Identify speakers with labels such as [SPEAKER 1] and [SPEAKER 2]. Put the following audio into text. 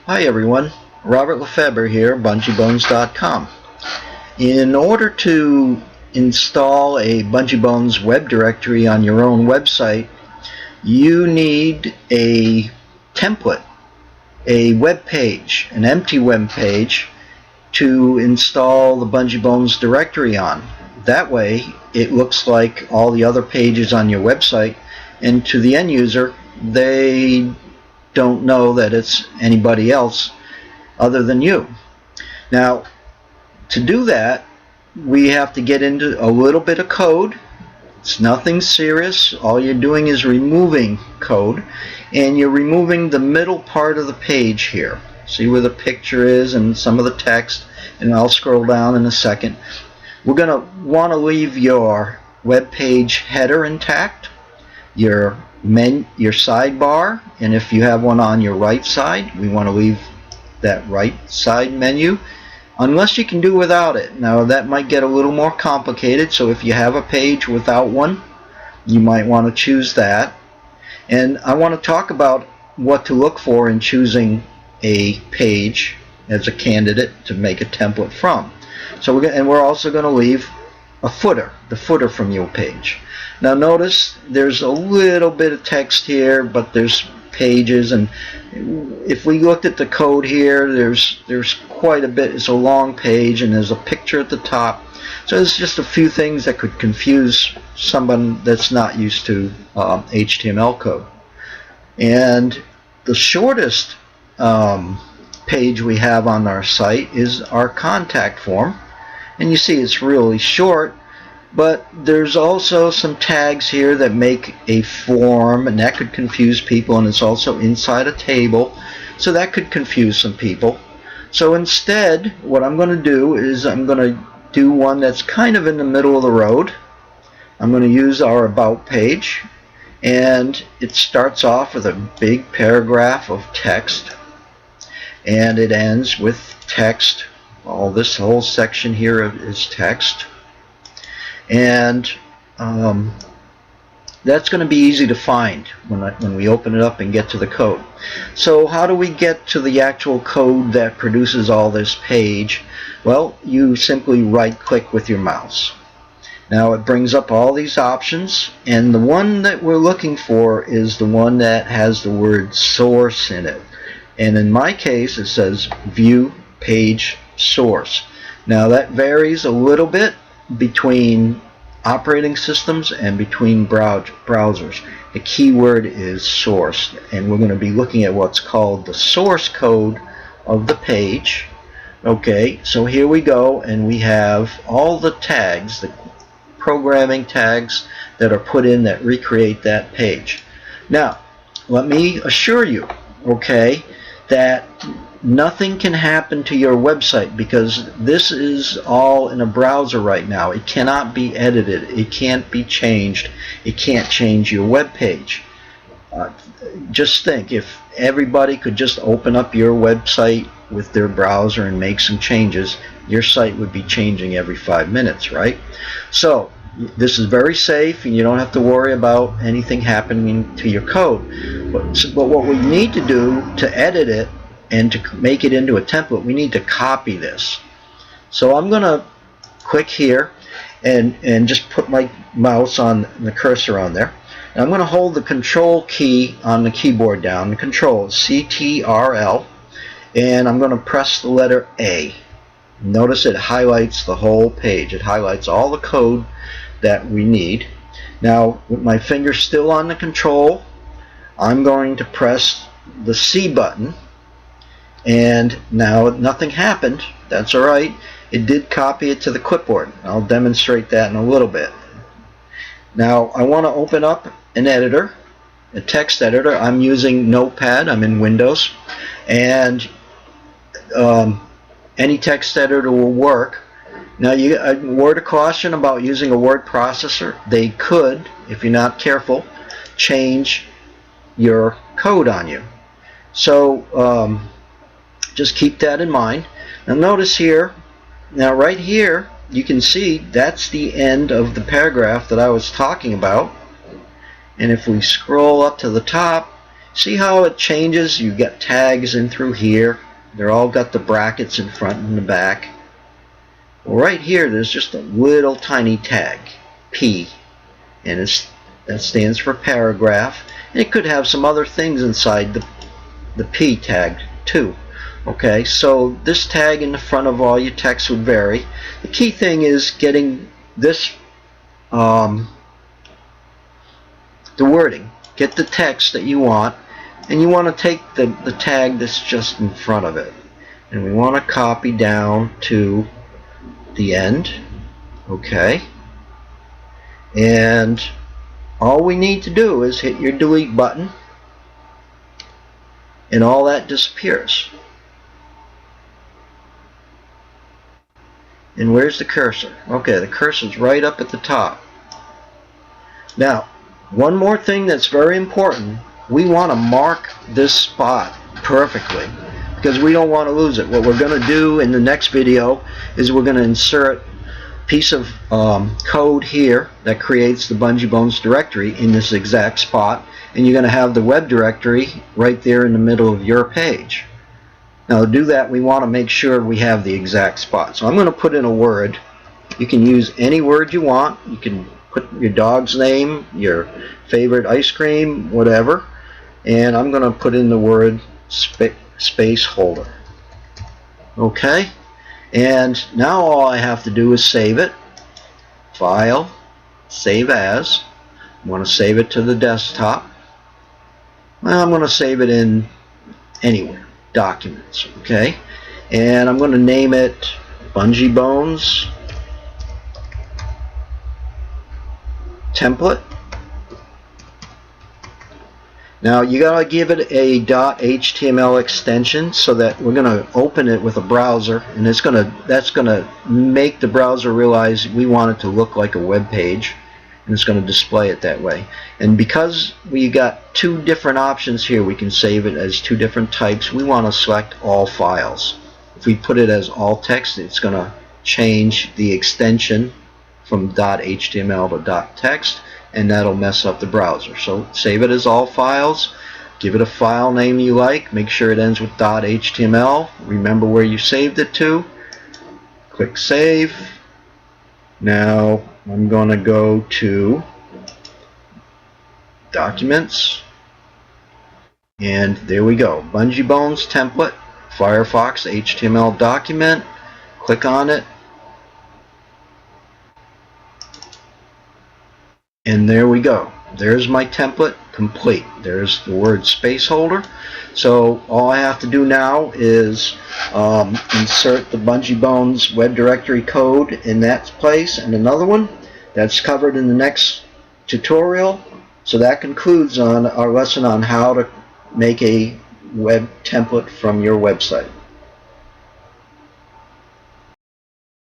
[SPEAKER 1] Hi everyone, Robert Lefebvre here, BungieBones.com. In order to install a BungieBones web directory on your own website, you need a template, a web page, an empty web page to install the BungieBones directory on. That way it looks like all the other pages on your website, and to the end user they don't know that it's anybody else other than you. Now, to do that, we have to get into a little bit of code. It's nothing serious. All you're doing is removing code, and you're removing the middle part of the page here. See where the picture is and some of the text, and I'll scroll down in a second. We're going to want to leave your web page header intact, your sidebar, and if you have one on your right side, we want to leave that right side menu, unless you can do without it. Now that might get a little more complicated, so if you have a page without one, you might want to choose that. And I want to talk about what to look for in choosing a page as a candidate to make a template from. So we're also going to leave a footer, the footer from your page. Now notice there's a little bit of text here, but there's pages, and if we looked at the code here, there's quite a bit. It's a long page, and there's a picture at the top. So there's just a few things that could confuse someone that's not used to HTML code. And the shortest page we have on our site is our contact form, and you see it's really short, but there's also some tags here that make a form, and that could confuse people, and it's also inside a table, so that could confuse some people. So instead, what I'm going to do is I'm going to do one that's kind of in the middle of the road. I'm going to use our About page, and it starts off with a big paragraph of text, and it ends with text. This whole section here is text. And that's going to be easy to find when we open it up and get to the code. So how do we get to the actual code that produces all this page? Well, you simply right click with your mouse. Now it brings up all these options, and the one that we're looking for is the one that has the word source in it. And in my case it says view page source. Now that varies a little bit between operating systems and between browsers. The keyword is source, and we're going to be looking at what's called the source code of the page. Okay, so here we go, and we have all the tags, the programming tags that are put in that recreate that page. Now let me assure you, okay, that nothing can happen to your website, because this is all in a browser right now. It cannot be edited. It can't be changed. It can't change your web page. Just think, if everybody could just open up your website with their browser and make some changes, your site would be changing every 5 minutes, right? So this is very safe, and you don't have to worry about anything happening to your code. But what we need to do to edit it and to make it into a template, we need to copy this. So I'm going to click here and just put my mouse on the cursor on there. And I'm going to hold the control key on the keyboard down. The control is CTRL, and I'm going to press the letter A. Notice it highlights the whole page. It highlights all the code that we need. Now with my finger still on the control, I'm going to press the C button, and now nothing happened. That's alright. It did copy it to the clipboard. I'll demonstrate that in a little bit. Now I want to open up an editor, a text editor. I'm using Notepad. I'm in Windows, and any text editor will work. Now, a word of caution about using a word processor: they could, if you're not careful, change your code on you. So just keep that in mind. Now notice here, now right here, you can see that's the end of the paragraph that I was talking about. And if we scroll up to the top, See how it changes? You get tags in through here. They're all got the brackets in front and the back. Well, right here there's just a little tiny tag, P, and that stands for paragraph. And it could have some other things inside the P tag too. Okay, so this tag in the front of all your text would vary. The key thing is getting this, the wording. Get the text that you want, and you want to take the tag that's just in front of it. And we want to copy down to the end. Okay. And all we need to do is hit your delete button, and all that disappears. And where's the cursor? Okay, the cursor's right up at the top. Now, one more thing that's very important. We want to mark this spot perfectly because we don't want to lose it. What we're going to do in the next video is we're going to insert a piece of code here that creates the Bungee Bones directory in this exact spot, and you're going to have the web directory right there in the middle of your page. Now to do that, we want to make sure we have the exact spot. So I'm going to put in a word. You can use any word you want. You can put your dog's name, your favorite ice cream, whatever. And I'm going to put in the word space holder. Okay? And now all I have to do is save it. File, save as. I want to save it to the desktop. Well, I'm going to save it in anywhere. Documents, okay? And I'm going to name it Bungee Bones template. Now you gotta give it a .html extension so that we're gonna open it with a browser, and that's gonna make the browser realize we want it to look like a web page, and it's gonna display it that way. And because we got two different options here, we can save it as two different types. We want to select all files. If we put it as all text, it's gonna change the extension from .html to .text, and that'll mess up the browser. So save it as all files, give it a file name you like, make sure it ends with .html, remember where you saved it to, click save. Now I'm going to go to Documents, and there we go, Bungee Bones template, Firefox HTML document, click on it. And there we go. There's my template complete. There's the word space holder. So all I have to do now is insert the Bungee Bones web directory code in that place and another one. That's covered in the next tutorial. So that concludes on our lesson on how to make a web template from your website.